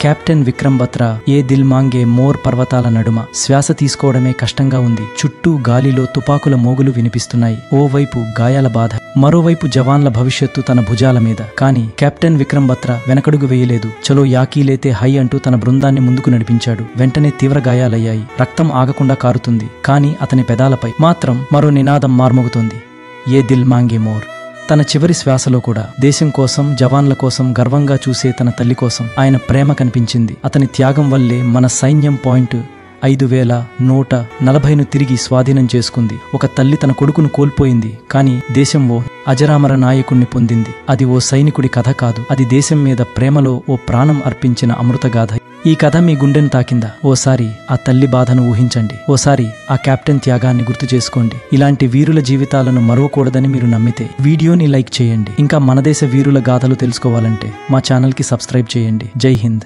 Captain Vikram Batra ఏ Dil మాంగే more పర్వతాల నడుమ శ్వాస తీసుకోవడమే కష్టంగా ఉంది. చుట్టూ గాలిలో తుపాకుల మోగులు వినిపిస్తున్నాయి. ఓవైపు గాయాల బాధ, మరోవైపు జవాన్ల భవిష్యత్తు తన భుజాల మీద. కానీ కెప్టెన్ విక్రమ్ బత్రా వెనకడుగు వేయలేదు. చలో యాకీలేతే హై అంటూ తన బృందాన్ని ముందుకు నడిపించాడు. వెంటనే తీవ్ర గాయాలయ్యాయి. రక్తం ఆగకుండా కారుతుంది. కానీ అతని పెదాలపై మాత్రం మరో నినాదం మార్మోగుతోంది. ఏ దిల్ మాంగే మోర్. తన చివరి శ్వాసలో కూడా దేశం కోసం, జవాన్ల కోసం గర్వంగా చూసే తన తల్లి కోసం ఆయన ప్రేమ కనిపించింది. అతని త్యాగం వల్లే మన సైన్యం పాయింట్ 5140ను తిరిగి స్వాధీనం చేసుకుంది. ఒక తల్లి తన కొడుకును కోల్పోయింది, కానీ దేశం ఓ అజరామర నాయకుణ్ణి పొందింది. అది ఓ సైనికుడి కథ కాదు, అది దేశం మీద ప్రేమలో ఓ ప్రాణం అర్పించిన అమృతగాథ. ఈ కథ మీ గుండెను తాకిందా? ఓసారి ఆ తల్లి బాధను ఊహించండి. ఓసారి ఆ కెప్టెన్ త్యాగాన్ని గుర్తు చేసుకోండి. ఇలాంటి వీరుల జీవితాలను మరవకూడదని మీరు నమ్మితే వీడియోని లైక్ చేయండి. ఇంకా మన దేశ వీరుల గాథలు తెలుసుకోవాలంటే మా ఛానల్కి సబ్స్క్రైబ్ చేయండి. జై హింద్.